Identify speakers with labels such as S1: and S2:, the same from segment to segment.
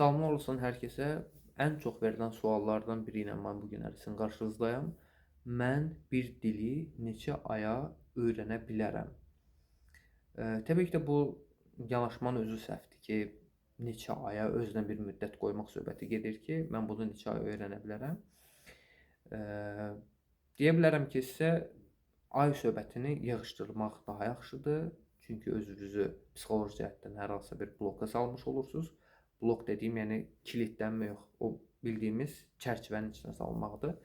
S1: Salamlar olsun hər kəsə. Ən çox verilən suallardan biri ilə mən bu gün sizin qarşınızdayım. Mən bir dili neçə aya öyrənə bilərəm? Təbii ki də bu yanaşmanın özü səhvdir ki, neçə aya özünə bir müddət qoymaq söhbəti gedir ki, mən bunu neçə aya öyrənə bilərəm? Eee, Deyə bilərəm ki, sizə ay söhbətini yığışdırmaq daha yaxşıdır. Çünki özünüzü psixoloji cəhətdən hər hansısa bir bloka salmış olursunuz. Blok dediyim, yəni kilitlənmə yox, o bildiyimiz çərçivənin içinə salınmaqdır.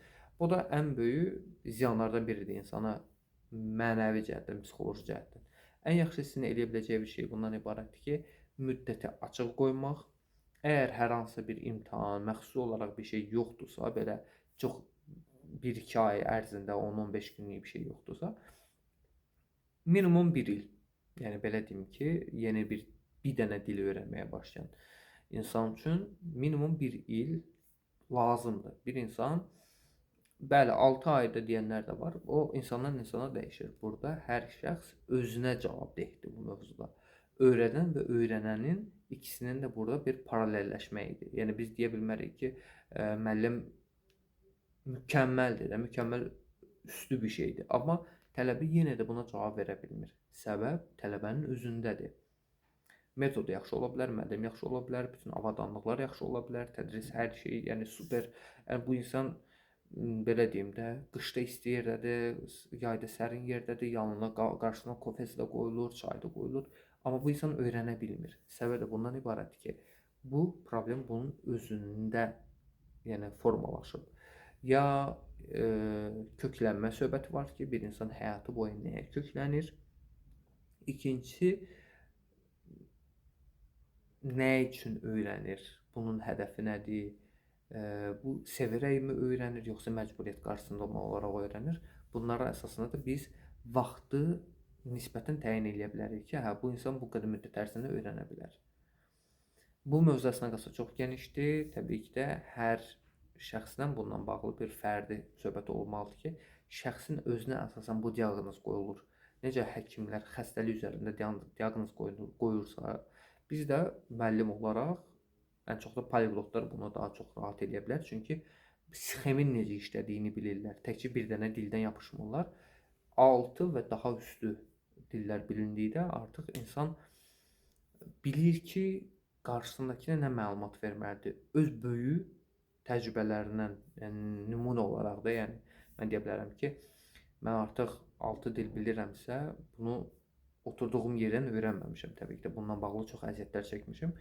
S1: Bu da ən böyük ziyanlardan biridir insana mənəvi cəhətdən, psixoloji cəhətdən. Ən yaxşı sizin eləyə biləcəyi bir şey bundan ibarətdir ki, müddəti açıq qoymaq. Əgər hər hansı bir imtahan, məxsusi olaraq bir şey yoxdursa, belə çox 1-2 ay ərzində 10-15 günlük bir şey yoxdursa, minimum 1 il. Yəni belə deyim ki, yeni bir dənə dil öyrənməyə başlayan insan üçün minimum 1 il lazımdır. Bir insan, bəli, 6 ayda deyənlər də var. O insandan insana dəyişir. Burada hər şəxs özünə cavabdehdir bu mövzuda. Öyrədən və öyrənənin ikisinin də burada bir paralelləşməyidir. Yəni biz deyə bilmərik ki, müəllim mükəmməldir də, mükəmməl üstü bir şeydir. Amma tələbə yenə də buna cavab verə bilmir. Səbəb tələbənin özündədir. Metod yaxşı ola bilər, müəllim yaxşı ola bilər, bütün avadanlıqlar yaxşı ola bilər, tədris hər şey, yəni super. Yəni bu insan belə deyim də, qışda isti yerdədir, yayda sərin yerdədir, yanına qarşısına kofesi də qoyulur, çay da qoyulur. Amma bu insan öyrənə bilmir. Səbəb də bundan ibarətdir ki, bu problem bunun özündə, yəni formalaşıb. Ya köklənmə söhbəti var ki, bir insan həyatı boyu nəyə köklənir? İkincisi, nə üçün öyrənir? Bunun hədəfi nədir? Bu sevirəkmi öyrənir, yoxsa məcburiyyət qarşısında olaraq öyrənir? Bunlara əsasında da biz vaxtı nisbətən təyin edə bilərik ki, hə, bu insan bu qədər müddət ərzində öyrənə bilər. Bu mövzu əslində qalsa çox genişdir. Təbii ki də hər şəxsdən bununla bağlı bir fərdi söhbət olmalıdır ki, şəxsin özünə əsasən bu diaqnoz qoyulur. Necə həkimlər xəstəlik üzərində diaqnoz qoyursa, biz də müəllim olaraq, ən çox da poliqlotlar bunu daha çox rahat edə bilər. Çünki sxemin necə işlədiyini bilirlər. Təkcə bir dənə dildən yapışmırlar. 6 və daha üstü dillər bilindikdə artıq insan bilir ki, qarşısındakına nə məlumat verməlidir. Öz böyük təcrübələrindən, yəni nümunə olaraq da, yəni mən deyə bilərəm ki, mən artıq 6 dil bilirəmsə, bunu oturduğum yerdən öyrənməmişəm. Təbii ki də bununla bağlı çox əziyyətlər çəkmişəm.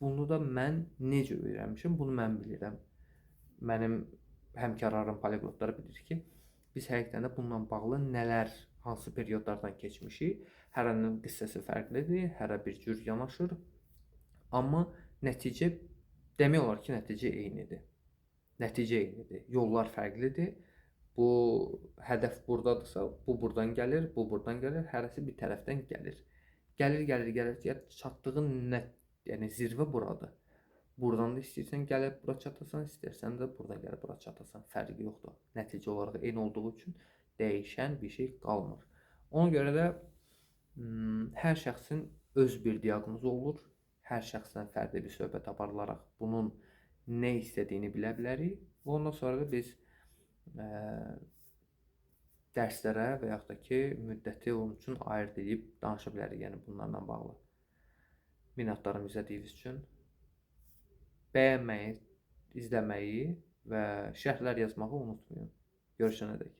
S1: Bunu da mən necə öyrənmişəm, bunu mən bilirəm. Mənim həmkarlarım, poliqlotlar bilir ki, biz həqiqətən də bununla bağlı nələr, hansı periodlardan keçmişik. Hərənin qissəsi fərqlidir, hərə bir cür yanaşır. Amma nəticə, demək olar ki, nəticə eynidir. Nəticə eynidir. Yollar fərqlidir. Bu hədəf buradadırsa, bu buradan gəlir, bu buradan gəlir, hərəsi bir tərəfdən gəlir. Gəlir, çatdığın yəni zirvə buradır. Buradan da istəyirsən gəlib bura çatasan, istərsən də buradan gəlib bura çatasan. Fərqi yoxdur. Nəticə olaraq eyni olduğu üçün dəyişən bir şey qalmır. Ona görə də hər şəxsin öz bir diaqnozu olur. Hər şəxsdən fərqli bir söhbət aparılaraq bunun nə istədiyini bilə bilərik. Və ondan sonra da biz dərslərə və yaxud da ki, müddəti onun üçün ayırd edib danışa bilərik, yəni bunlarla bağlı. Minnətdarım izlədiyiniz üçün. Bəyənməyi, izləməyi və şərhlər yazmağı unutmayın. Görüşənədək.